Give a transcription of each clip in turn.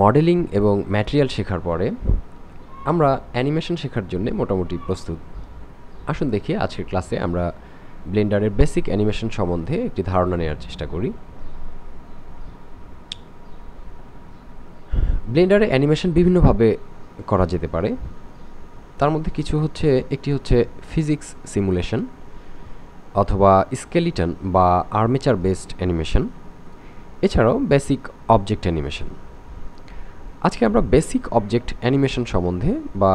Modelling এবং material শেখার পরে আমরা অ্যানিমেশন শেখার জন্য মোটামুটি প্রস্তুত। আসুন দেখি আজকের ক্লাসে আমরা ব্লেন্ডারের বেসিক অ্যানিমেশন সম্বন্ধে একটি ধারণা নেওয়ার চেষ্টা করি। ব্লেন্ডারে অ্যানিমেশন বিভিন্নভাবে করা যেতে পারে। তার মধ্যে কিছু একটি হচ্ছে ফিজিক্স সিমুলেশন অথবা স্কেলিটন বা আর্মেচার বেসড অ্যানিমেশন, এছাড়াও বেসিক অবজেক্ট অ্যানিমেশন। আজকে আমরা বেসিক অবজেক্ট অ্যানিমেশন সম্বন্ধে বা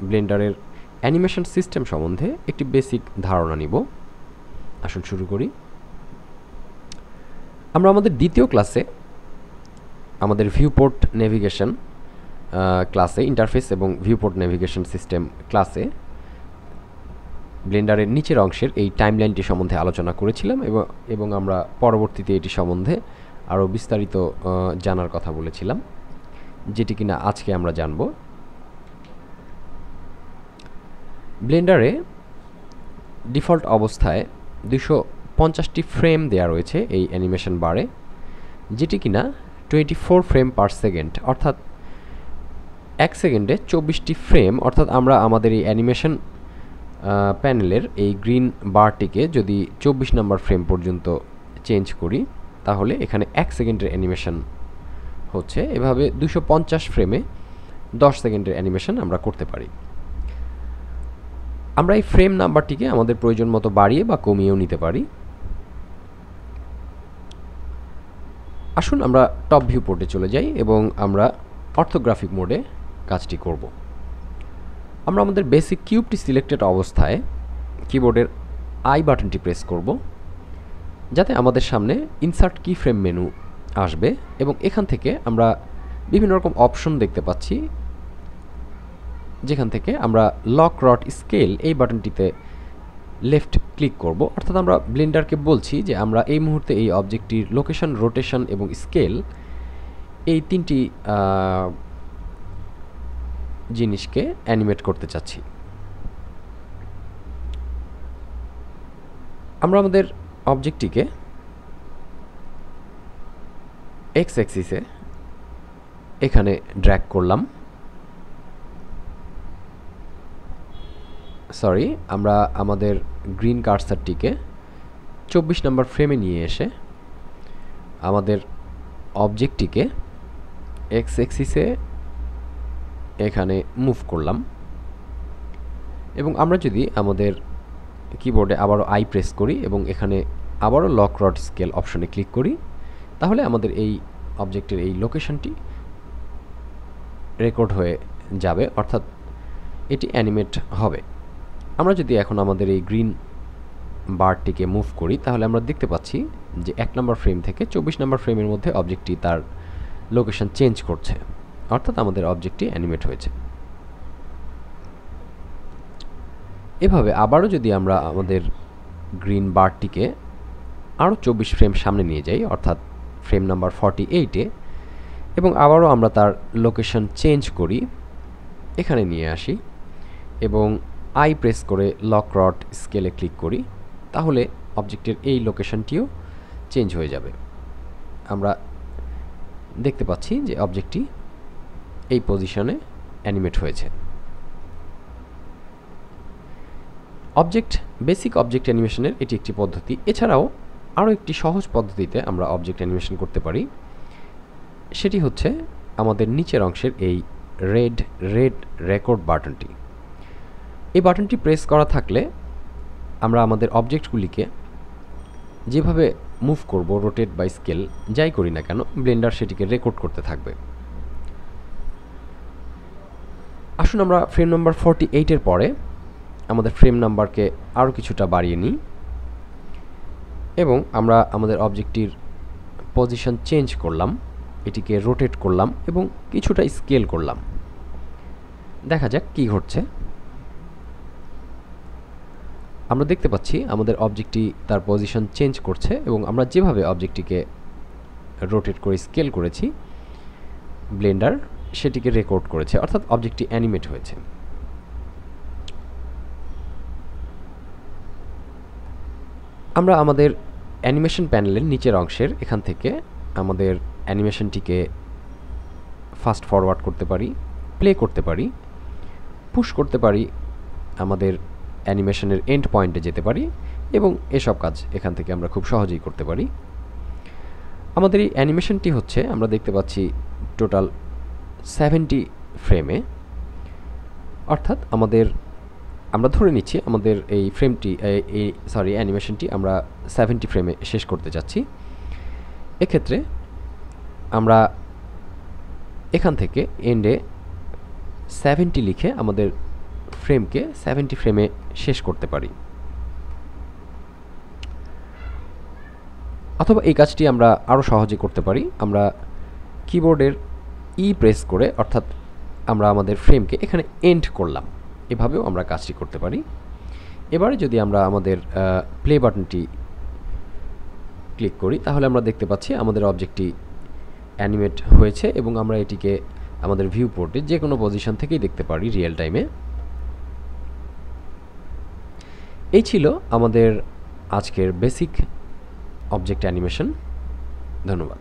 ব্লেন্ডারের অ্যানিমেশন সিস্টেম সম্বন্ধে একটি বেসিক ধারণা নিব। আসুন শুরু করি। আমরা আমাদের দ্বিতীয় ক্লাসে আমাদের ভিউপোর্ট নেভিগেশন ক্লাসে ইন্টারফেস এবং ভিউপোর্ট নেভিগেশন সিস্টেম ক্লাসে ব্লেন্ডারের নিচের অংশের এই টাইমলাইনটি সম্বন্ধে আলোচনা করেছিলাম এবং আমরা পরবর্তীতে এটি সম্বন্ধে আরও বিস্তারিত জানার কথা বলেছিলাম, যেটি কিনা আজকে আমরা জানব। ব্লেন্ডারে ডিফল্ট অবস্থায় 250টি ফ্রেম দেওয়া রয়েছে এই অ্যানিমেশন বারে, যেটি কিনা 24 ফ্রেম পার সেকেন্ড, অর্থাৎ এক সেকেন্ডে 24টি ফ্রেম। অর্থাৎ আমরা আমাদের এই অ্যানিমেশন প্যানেলের এই গ্রিন বারটিকে যদি 24 নম্বর ফ্রেম পর্যন্ত চেঞ্জ করি, তাহলে এখানে এক সেকেন্ডের অ্যানিমেশন হচ্ছে। এভাবে 250 ফ্রেমে 10 সেকেন্ডের অ্যানিমেশন আমরা করতে পারি। আমরা এই ফ্রেম নাম্বারটিকে আমাদের প্রয়োজন মতো বাড়িয়ে বা কমিয়েও নিতে পারি। আসুন আমরা টপ ভিউ পোর্টে চলে যাই এবং আমরা অর্থোগ্রাফিক মোডে কাজটি করব। আমরা আমাদের বেসিক কিউবটি সিলেক্টেড অবস্থায় কিবোর্ডের আই বাটনটি প্রেস করব, যাতে আমাদের সামনে ইনসার্ট কি ফ্রেম মেনু আসবে এবং এখান থেকে আমরা বিভিন্ন রকম অপশন দেখতে পাচ্ছি, যেখান থেকে আমরা লক রড স্কেল এই বাটনটিতে লেফট ক্লিক করব। অর্থাৎ আমরা ব্লেন্ডারকে বলছি যে আমরা এই মুহূর্তে এই অবজেক্টটির লোকেশন, রোটেশন এবং স্কেল এই তিনটি জিনিসকে অ্যানিমেট করতে চাচ্ছি। আমরা আমাদের অবজেক্টটিকে এক্স অ্যাক্সিসে এখানে ড্র্যাগ করলাম। আমরা আমাদের গ্রিন কার্সারটিকে 24 নম্বর ফ্রেমে নিয়ে এসে আমাদের অবজেক্টটিকে এক্স অ্যাক্সিসে এখানে মুভ করলাম এবং আমরা যদি আমাদের কিবোর্ডে আবারও আই প্রেস করি এবং এখানে আবারও লক রড স্কেল অপশনে ক্লিক করি, তাহলে আমাদের এই অবজেক্টের এই লোকেশনটি রেকর্ড হয়ে যাবে, অর্থাৎ এটি অ্যানিমেট হবে। আমরা যদি এখন আমাদের এই গ্রিন বারটিকে মুভ করি, তাহলে আমরা দেখতে পাচ্ছি যে 1 নম্বর ফ্রেম থেকে 24 নম্বর ফ্রেমের মধ্যে অবজেক্টটি তার লোকেশন চেঞ্জ করছে, অর্থাৎ আমাদের অবজেক্টটি অ্যানিমেট হয়েছে। এভাবে আবারও যদি আমরা আমাদের গ্রিন বারটিকে আরও 24 ফ্রেম সামনে নিয়ে যাই, অর্থাৎ ফ্রেম নাম্বার 48-এ, এবং আবারও আমরা তার লোকেশন চেঞ্জ করি, এখানে নিয়ে আসি এবং আই প্রেস করে লক রড স্কেলে ক্লিক করি, তাহলে অবজেক্টের এই লোকেশনটিও চেঞ্জ হয়ে যাবে। আমরা দেখতে পাচ্ছি যে অবজেক্টটি এই পজিশনে অ্যানিমেট হয়েছে। বেসিক অবজেক্ট অ্যানিমেশনের এটি একটি পদ্ধতি। এছাড়াও আরও একটি সহজ পদ্ধতিতে আমরা অবজেক্ট অ্যানিমেশন করতে পারি, সেটি হচ্ছে আমাদের নিচের অংশের এই রেড রেকর্ড বাটনটি। এই বাটনটি প্রেস করা থাকলে আমরা আমাদের অবজেক্টগুলিকে যেভাবে মুভ করব, রোটেট বা স্কেল যাই করি না কেন, ব্লেন্ডার সেটিকে রেকর্ড করতে থাকবে। আসুন আমরা ফ্রেম নাম্বার 48-এর পরে আমাদের ফ্রেম নাম্বারকে আরও কিছুটা বাড়িয়ে নিই এবং আমরা আমাদের অবজেক্টটির পজিশন চেঞ্জ করলাম, এটিকে রোটেট করলাম এবং কিছুটা স্কেল করলাম। দেখা যাক কি ঘটছে। আমরা দেখতে পাচ্ছি আমাদের অবজেক্টটি তার পজিশন চেঞ্জ করছে এবং আমরা যেভাবে অবজেক্টটিকে রোটেট করে স্কেল করেছি, ব্লেন্ডার সেটিকে রেকর্ড করেছে, অর্থাৎ অবজেক্টটি অ্যানিমেট হয়েছে। আমরা আমাদের অ্যানিমেশন প্যানেলের নিচের অংশের এখান থেকে আমাদের অ্যানিমেশনটিকে ফাস্ট ফরওয়ার্ড করতে পারি, প্লে করতে পারি, পুশ করতে পারি, আমাদের অ্যানিমেশনের এন্ড পয়েন্টে যেতে পারি এবং এসব কাজ এখান থেকে আমরা খুব সহজেই করতে পারি। আমাদের এই অ্যানিমেশনটি হচ্ছে আমরা দেখতে পাচ্ছি টোটাল 70 ফ্রেমে, অর্থাৎ আমরা ধরে নিচ্ছি আমাদের এই অ্যানিমেশনটি আমরা 70 ফ্রেমে শেষ করতে যাচ্ছি। এক্ষেত্রে আমরা এখান থেকে এন্ডে 70 লিখে আমাদের ফ্রেমকে 70 ফ্রেমে শেষ করতে পারি। অথবা এই কাজটি আমরা আরও সহজে করতে পারি। আমরা কিবোর্ডের প্রেস করে, অর্থাৎ আমরা আমাদের ফ্রেমকে এখানে এন্ড করলাম, এভাবেও আমরা কাজটি করতে পারি। এবারে যদি আমরা আমাদের প্লে বাটনটি ক্লিক করি তাহলে আমরা দেখতে পাচ্ছি আমাদের অবজেক্টটি অ্যানিমেট হয়েছে এবং আমরা এটিকে আমাদের ভিউ পোর্টে যে কোনো পজিশন থেকেই দেখতে পারি রিয়েল টাইমে। এই ছিল আমাদের আজকের বেসিক অবজেক্ট অ্যানিমেশন। ধন্যবাদ।